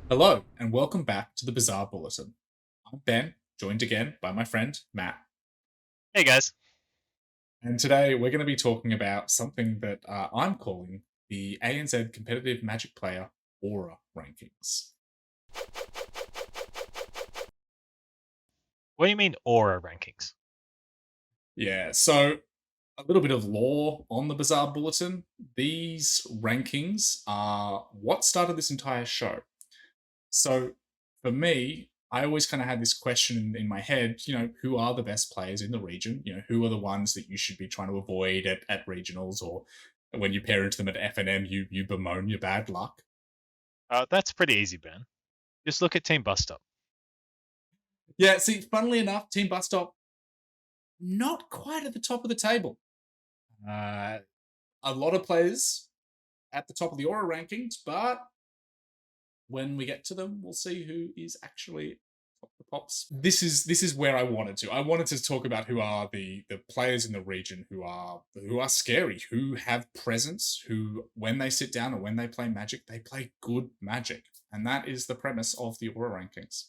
Hello, and welcome back to the Bazaar Bulletin. I'm Ben, joined again by my friend Matt. Hey guys. And today we're going to be talking about something that I'm calling the ANZ Competitive Magic Player Aura Rankings. What do you mean aura rankings? Yeah, so a little bit of lore on the Bazaar Bulletin. These rankings are what started this entire show. So for me, I always kind of had this question in my head, who are the best players in the region? Who are the ones that you should be trying to avoid at regionals, or when you pair into them at FNM, you bemoan your bad luck. That's pretty easy, Ben. Just look at Team Bust Up. Yeah, see, funnily enough, Team Bus Stop, not quite at the top of the table. Uh, a lot of players at the top of the Aura rankings, but when we get to them, we'll see who is actually top of the pops. This is where I wanted to. I wanted to talk about who are the players in the region who are scary, who have presence, who when they sit down or when they play Magic, they play good Magic, and that is the premise of the Aura rankings.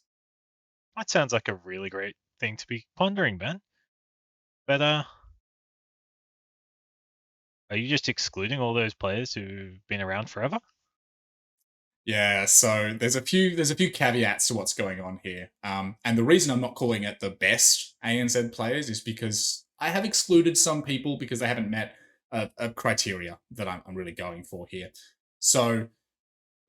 That sounds like a really great thing to be pondering, Ben. But are you just excluding all those players who've been around forever? Yeah, so there's a few caveats to what's going on here, and the reason I'm not calling it the best ANZ players is because I have excluded some people because they haven't met a criteria that I'm really going for here. So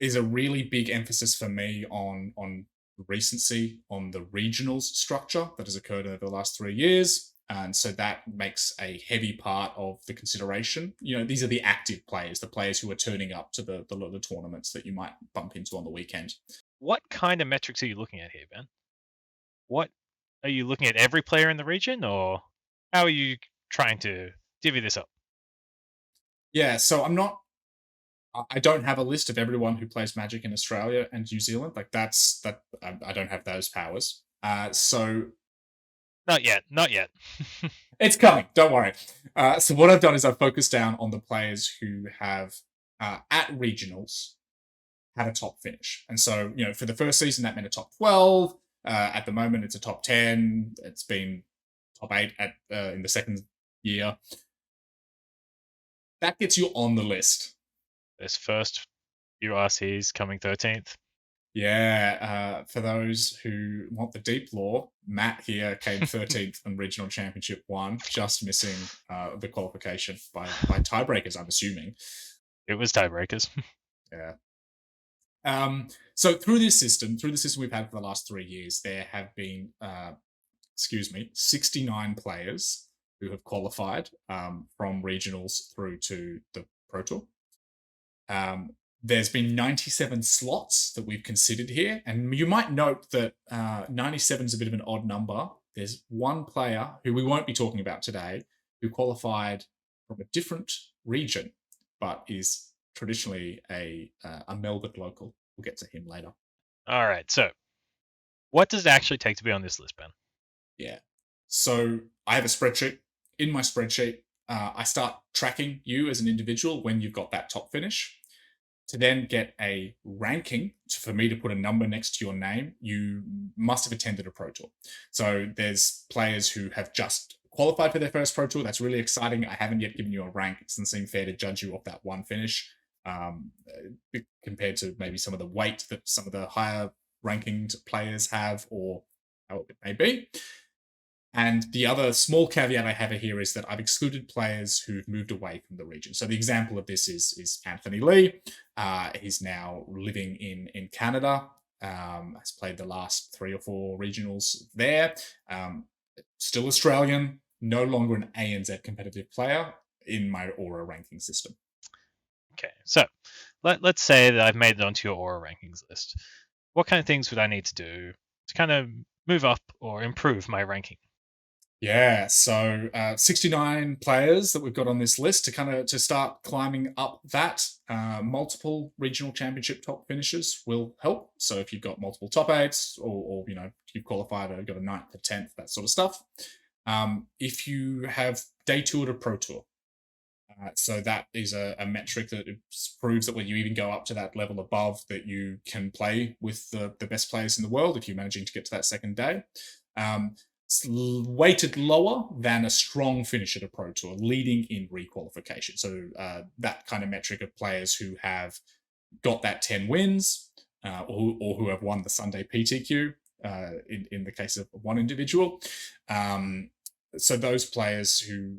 there's a really big emphasis for me on recency on the regionals structure that has occurred over the last 3 years. And so that makes a heavy part of the consideration. These are the active players, the players who are turning up to the tournaments that you might bump into on the weekend. What kind of metrics are you looking at here, Ben? What are you looking at every player in the region, or how are you trying to divvy this up? Yeah, so I don't have a list of everyone who plays Magic in Australia and New Zealand. Like that. I don't have those powers. So Not yet, not yet. it's coming. Don't worry. So what I've done is I've focused down on the players who have at regionals had a top finish, and so for the first season that meant a top 12. At the moment, it's a top 10. It's been top 8 at in the second year. That gets you on the list. This first URC's coming 13th. Yeah, for those who want the deep lore, Matt here came 13th in regional championship one, just missing the qualification by tiebreakers. I'm assuming. It was tiebreakers. Yeah. So through the system we've had for the last 3 years, there have been, 69 players who have qualified from regionals through to the Pro Tour. There's been 97 slots that we've considered here, and you might note that 97 is a bit of an odd number. There's one player who we won't be talking about today who qualified from a different region, but is traditionally a Melbourne local. We'll get to him later. All right, so what does it actually take to be on this list, Ben? Yeah. So I have a spreadsheet. In my spreadsheet, I start tracking you as an individual when you've got that top finish. To then get a ranking for me to put a number next to your name, you must have attended a Pro Tour. So there's players who have just qualified for their first Pro Tour. That's really exciting. I haven't yet given you a rank. It doesn't seem fair to judge you off that one finish compared to maybe some of the weight that some of the higher ranked players have, or how it may be. And the other small caveat I have here is that I've excluded players who've moved away from the region. So the example of this is Anthony Lee. He's now living in Canada. Has played the last 3 or 4 regionals there. Still Australian, no longer an ANZ competitive player in my Aura ranking system. Okay, so let's say that I've made it onto your aura rankings list. What kind of things would I need to do to kind of move up or improve my ranking? Yeah, so 69 players that we've got on this list to start climbing up that. Multiple regional championship top finishes will help. So if you've got multiple top eights, or you've qualified or got a ninth, a 10th, that sort of stuff. If you have day two at a pro tour, So that is a metric that proves that when you even go up to that level above, that you can play with the best players in the world if you're managing to get to that second day. Um, Weighted lower than a strong finish at a pro tour, leading in requalification. So that kind of metric of players who have got that 10 wins, or who have won the Sunday PTQ, in the case of one individual. Um, so those players who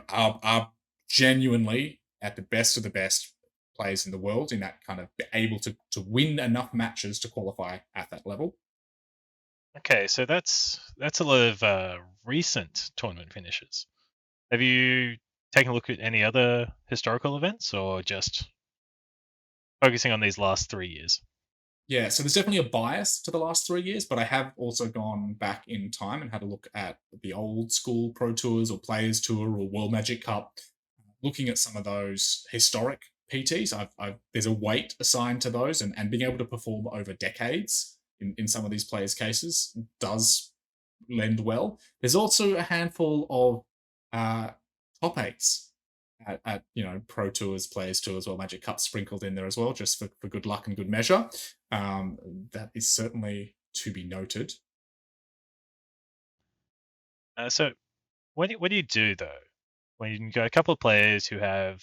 are genuinely at the best of the best players in the world, in that kind of able to win enough matches to qualify at that level. Okay, so that's a lot of recent tournament finishes. Have you taken a look at any other historical events, or just focusing on these last 3 years? Yeah, so there's definitely a bias to the last 3 years, but I have also gone back in time and had a look at the old school Pro Tours or Players Tour or World Magic Cup. Looking at some of those historic PTs, there's a weight assigned to those, and being able to perform over decades in some of these players' cases does lend well. There's also a handful of top eights at Pro Tours, Players Tours, or Magic Cup sprinkled in there as well, just for good luck and good measure. That is certainly to be noted. So what do you do though when you got a couple of players who have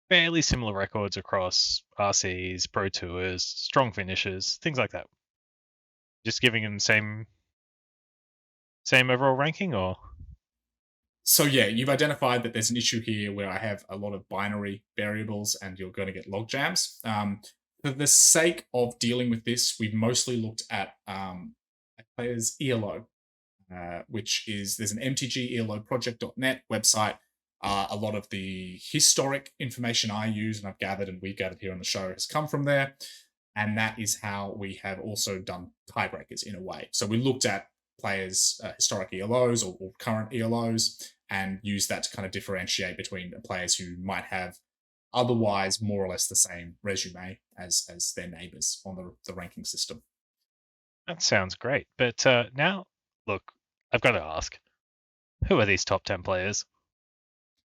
fairly similar records across RCs, Pro Tours, strong finishes, things like that? Just giving them same overall ranking, or So yeah, you've identified that there's an issue here where I have a lot of binary variables, and you're going to get log jams. For the sake of dealing with this, we've mostly looked at a player's ELO, which is there's an MTG ELO project.net website. A lot of the historic information I use and I've gathered and we've gathered here on the show has come from there. And that is how we have also done tiebreakers in a way. So we looked at players' historic ELOs or current ELOs and used that to kind of differentiate between players who might have otherwise more or less the same resume as their neighbors on the ranking system. that sounds great. But now, look, I've got to ask, who are these top 10 players?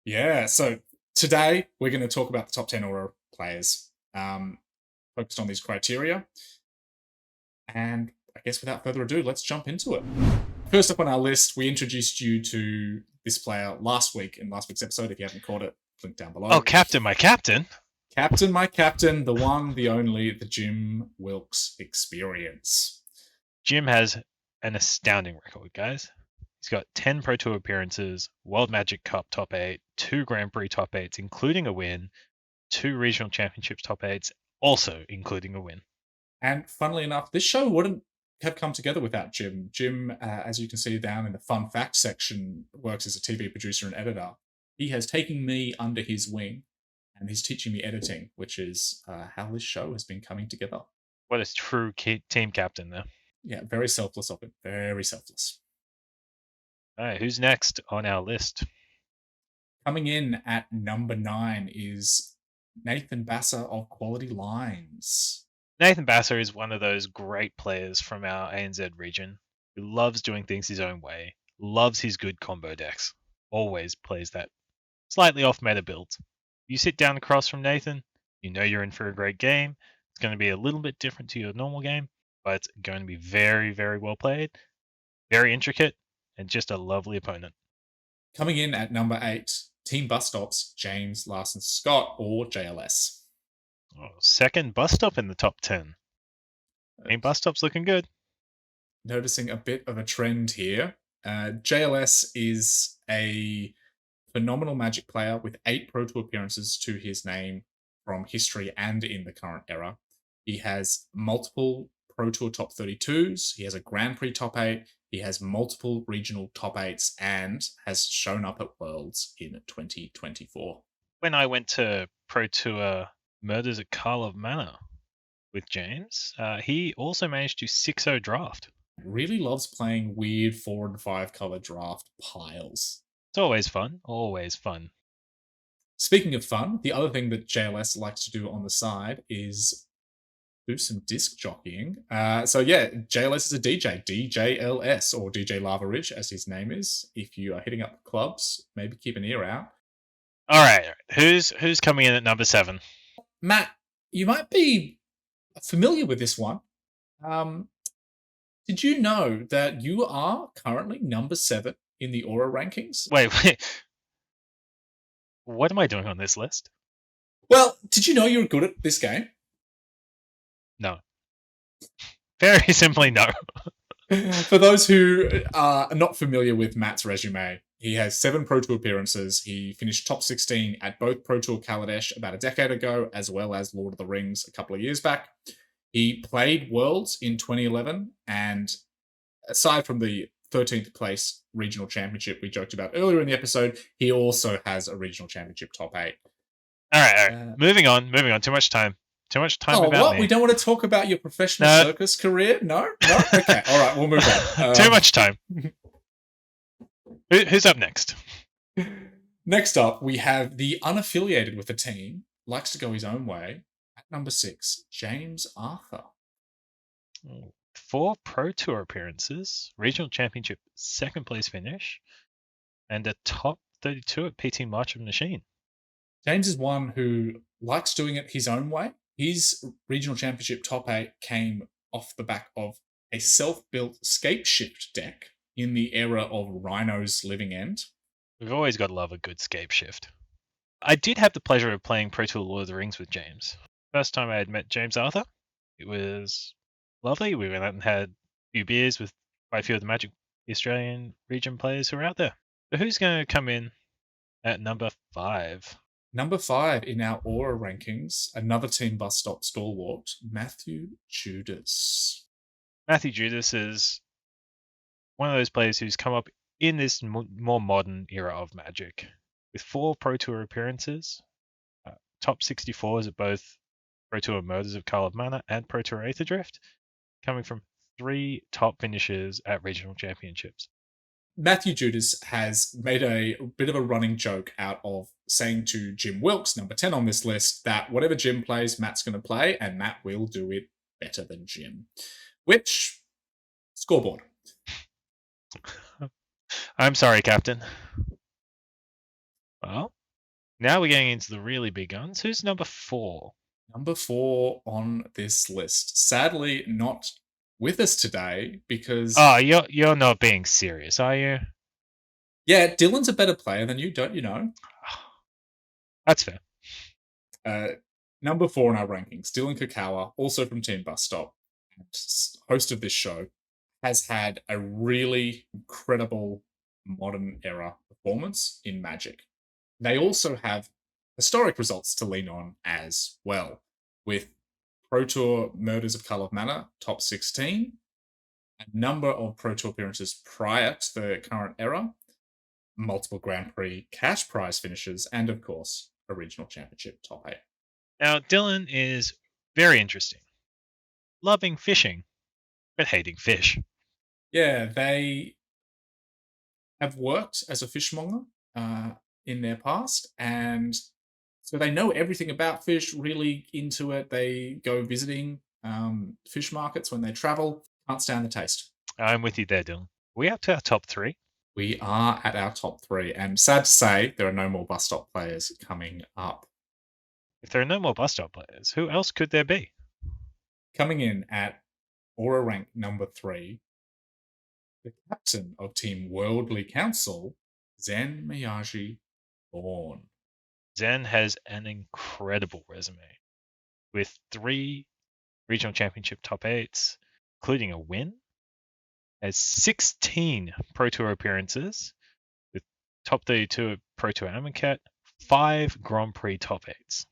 Yeah, so today we're going to talk about the top 10 Aura players, focused on these criteria. And I guess without further ado, let's jump into it. First up on our list, we introduced you to this player last week in last week's episode. If you haven't caught it, link down below. Oh, Captain, my Captain! Captain, my captain, the one, the only, the Jim Wilkes experience. Jim has an astounding record, guys. He's got 10 Pro Tour appearances, World Magic Cup top 8, 2 Grand Prix top 8s, including a win, 2 Regional Championships top 8s, also including a win. And funnily enough, this show wouldn't have come together without Jim. Jim, as you can see down in the fun fact section, works as a TV producer and editor. He has taken me under his wing and he's teaching me editing, which is how this show has been coming together. What a true team captain there. Yeah, very selfless of him. Very selfless. All right, who's next on our list? Coming in at number 9 is Nathan Basser of Quality Lines. Nathan Basser is one of those great players from our ANZ region who loves doing things his own way, loves his good combo decks, always plays that slightly off meta build. You sit down across from Nathan, you know you're in for a great game. It's going to be a little bit different to your normal game, but it's going to be very, very well played, very intricate, and just a lovely opponent. Coming in at number 8, Team Bus Stops, James Larson Scott, or JLS. Oh, second bus stop in the top 10. Team Bus Stop's looking good. Noticing a bit of a trend here. JLS is a phenomenal Magic player with 8 Pro Tour appearances to his name from history and in the current era. He has multiple Pro Tour top 32s. He has a Grand Prix top 8. He has multiple regional top 8s and has shown up at Worlds in 2024. When I went to Pro Tour Murders at Karlov Manor with James, he also managed to 6-0 draft. Really loves playing weird 4 and 5 color draft piles. It's always fun, always fun. Speaking of fun, the other thing that JLS likes to do on the side is do some disc jockeying. So yeah, JLS is a DJ, DJLS, or DJ Lava Ridge, as his name is. If you are hitting up clubs, maybe keep an ear out. All right. Who's coming in at number 7? Matt, you might be familiar with this one. Um, did you know that you are currently number 7 in the Aura rankings? Wait. What am I doing on this list? Well, did you know you were good at this game? No. Very simply, no. For those who are not familiar with Matt's resume, he has 7 Pro Tour appearances. He finished top 16 at both Pro Tour Kaladesh about a decade ago, as well as Lord of the Rings a couple of years back. He played Worlds in 2011, and aside from the 13th place regional championship we joked about earlier in the episode, he also has a regional championship top 8. All right. Moving on. Too much time. Too much time Oh, about what? me. We don't want to talk about your professional circus career? No? Okay. All right, we'll move on. Too much time. Who's up next? Next up, we have the unaffiliated with the team, likes to go his own way. At number 6, James Arthur. 4 Pro Tour appearances, regional championship second place finish, and a top 32 at PT March of Machine. James is one who likes doing it his own way. His regional championship top 8 came off the back of a self-built scape shift deck in the era of Rhino's Living End. We've always got to love a good scape shift. I did have the pleasure of playing Pro Tour Lord of the Rings with James. First time I had met James Arthur, it was lovely. We went out and had a few beers with quite a few of the Magic Australian region players who are out there. So who's going to come in at number 5? Number 5 in our Aura rankings, another Team Bus Stop stalwart, Matthew Judas. Matthew Judas is one of those players who's come up in this more modern era of Magic with 4 Pro Tour appearances, top 64s at both Pro Tour Murders of Karl of Mana and Pro Tour Aether Drift, coming from 3 top finishes at regional championships. Matthew Judas has made a bit of a running joke out of saying to Jim Wilkes, number 10 on this list, that whatever Jim plays, Matt's going to play, and Matt will do it better than Jim. Which, scoreboard. I'm sorry, Captain. Well, now we're getting into the really big guns. Who's number 4? Number 4 on this list. Sadly, not with us today because... Oh, you're not being serious, are you? Yeah, Dylan's a better player than you, don't you know? That's fair. Number 4 in our rankings, Dylan Kakawa, also from Team Bus Stop, host of this show, has had a really incredible modern era performance in Magic. They also have historic results to lean on as well, with Pro Tour Murders of Karl of Mana, top 16, a number of Pro Tour appearances prior to the current era, multiple Grand Prix cash prize finishes, and of course, a regional championship top 8. Now, Dylan is very interesting. Loving fishing, but hating fish. Yeah, they have worked as a fishmonger in their past, and so they know everything about fish, really into it. They go visiting fish markets when they travel. Can't stand the taste. I'm with you there, Dylan. Are we up to our top 3? We are at our top 3, and sad to say, there are no more bus stop players coming up. If there are no more bus stop players, who else could there be? Coming in at Aura rank number 3, the captain of Team Worldly Council, Zen Miyagi Thorn. Zen has an incredible resume with 3 regional championship top 8s, including a win, has 16 Pro Tour appearances with top 32 at Pro Tour Amonkhet, 5 Grand Prix top 8s.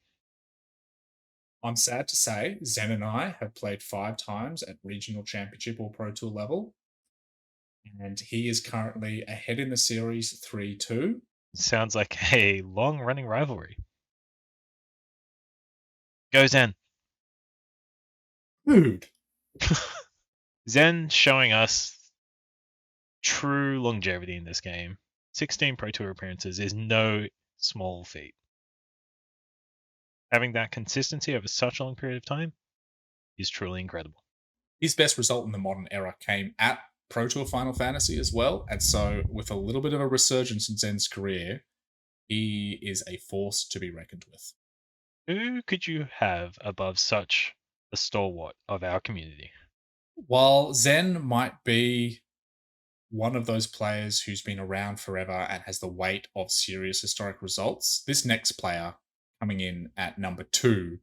I'm sad to say, Zen and I have played 5 times at regional championship or Pro Tour level, and he is currently ahead in the series 3-2. Sounds like a long-running rivalry. Go Zen. Dude. Zen showing us true longevity in this game. 16 Pro Tour appearances is no small feat. Having that consistency over such a long period of time is truly incredible. His best result in the modern era came at Pro Tour Final Fantasy as well, and so with a little bit of a resurgence in Zen's career, He is a force to be reckoned with. Who could you have above such a stalwart of our community? While Zen might be one of those players who's been around forever and has the weight of serious historic results, this next player coming in at number 2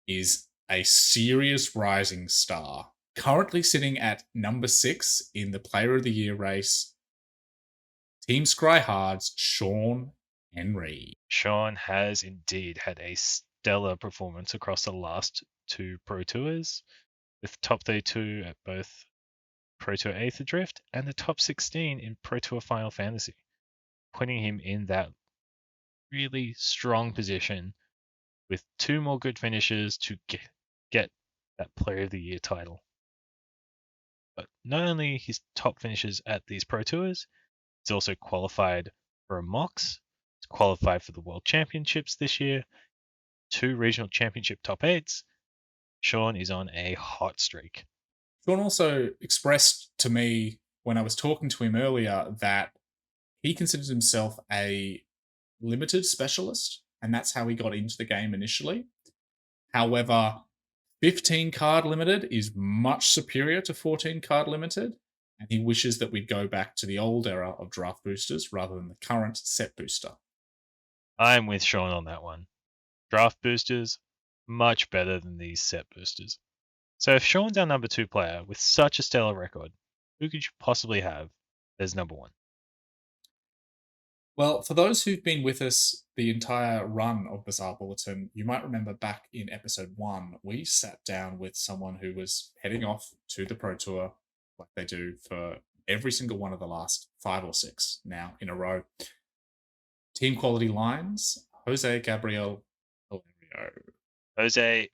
is a serious rising star. Currently sitting at number 6 in the Player of the Year race, Team Scry Hard's Sean Henry. Sean has indeed had a stellar performance across the last two Pro Tours, with top 32 at both Pro Tour Eighth Adrift and the top 16 in Pro Tour Final Fantasy, putting him in that really strong position with two more good finishes to get that Player of the Year title. But not only his top finishes at these Pro Tours, he's also qualified for a MOX, he's qualified for the World Championships this year, two regional championship top eights. Sean is on a hot streak. Sean also expressed to me when I was talking to him earlier that he considers himself a limited specialist, and that's how he got into the game initially. However, 15 card limited is much superior to 14 card limited, and he wishes that we'd go back to the old era of draft boosters rather than the current set booster. I'm with Sean on that one. Draft boosters, much better than these set boosters. So if Sean's our number 2 player with such a stellar record, who could you possibly have as number 1? Well, for those who've been with us the entire run of Bazaar Bulletin, you might remember back in episode 1, we sat down with someone who was heading off to the Pro Tour, like they do for every single one of the last 5 or 6 now in a row. Team Quality Lines, Jose Gabriel Hilario. Jose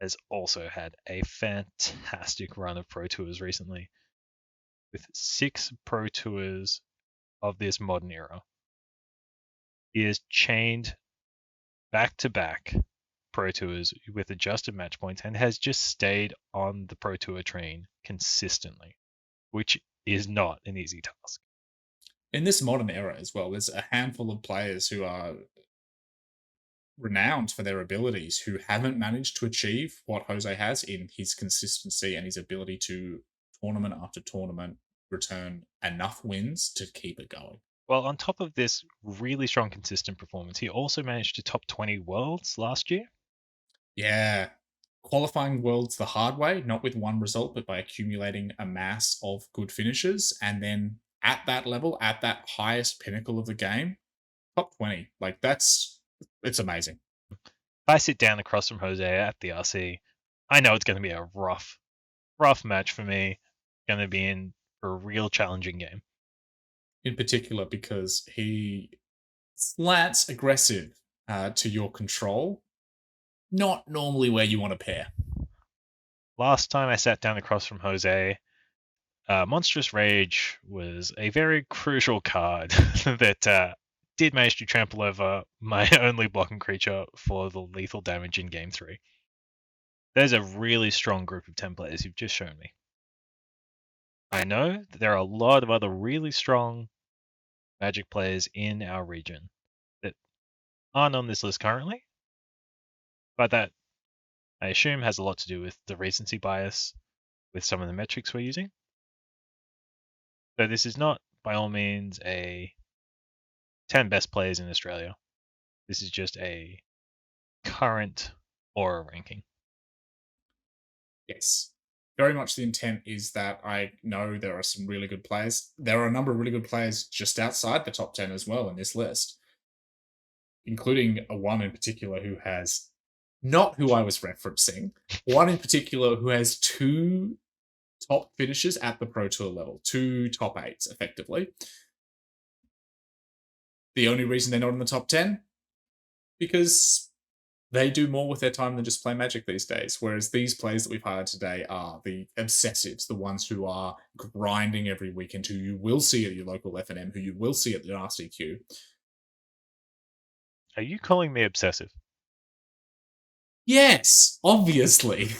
has also had a fantastic run of Pro Tours recently, with 6 Pro Tours of this modern era. He has chained back-to-back Pro Tours with adjusted match points and has just stayed on the Pro Tour train consistently, which is not an easy task. In this modern era as well, there's a handful of players who are renowned for their abilities who haven't managed to achieve what Jose has in his consistency and his ability to tournament after tournament return enough wins to keep it going. Well, on top of this really strong, consistent performance, he also managed to top 20 worlds last year. Yeah. Qualifying worlds the hard way, not with one result, but by accumulating a mass of good finishes. And then at that level, at that highest pinnacle of the game, top 20. Like, it's amazing. If I sit down across from Jose at the RC, I know it's going to be a rough match for me. Going to be in for a real challenging game. In particular, because he slants aggressive to your control. Not normally where you want to pair. Last time I sat down across from Jose, Monstrous Rage was a very crucial card that did manage to trample over my only blocking creature for the lethal damage in Game 3. There's a really strong group of 10 players you've just shown me. I know that there are a lot of other really strong Magic players in our region that aren't on this list currently, but that I assume has a lot to do with the recency bias with some of the metrics we're using. So this is not, by all means, a 10 best players in Australia. This is just a current aura ranking. Yes. Very much the intent is that I know there are some really good players. There are a number of really good players just outside the top 10 as well in this list, including a one in particular who has not who I was referencing, one in particular who has 2 top finishes at the Pro Tour level, 2 top 8s effectively. The only reason they're not in the top 10, because they do more with their time than just play Magic these days. Whereas these players that we've hired today are the obsessives, the ones who are grinding every weekend, who you will see at your local FNM, who you will see at the RCQ. Are you calling me obsessive? Yes, obviously.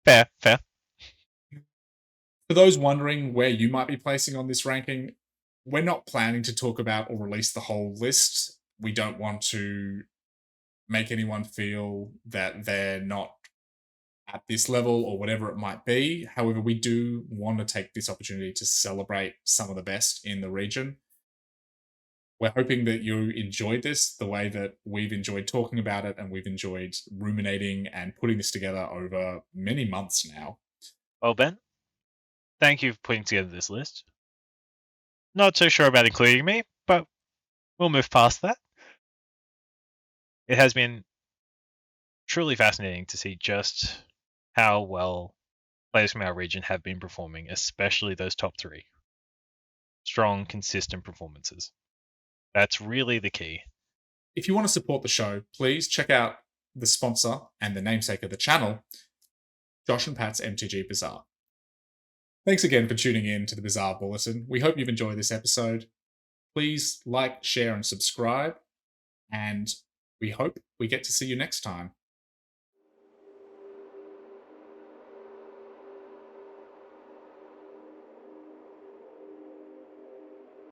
Fair. For those wondering where you might be placing on this ranking, we're not planning to talk about or release the whole list. We don't want to make anyone feel that they're not at this level or whatever it might be. However, we do want to take this opportunity to celebrate some of the best in the region. We're hoping that you enjoyed this the way that we've enjoyed talking about it and we've enjoyed ruminating and putting this together over many months now. Well, Ben, thank you for putting together this list. Not so sure about including me, but we'll move past that. It has been truly fascinating to see just how well players from our region have been performing, especially those top three. Strong, consistent performances. That's really the key. If you want to support the show, please check out the sponsor and the namesake of the channel, Josh and Pat's MTG Bazaar. Thanks again for tuning in to the Bazaar Bulletin. We hope you've enjoyed this episode. Please like, share, and subscribe. And we hope we get to see you next time.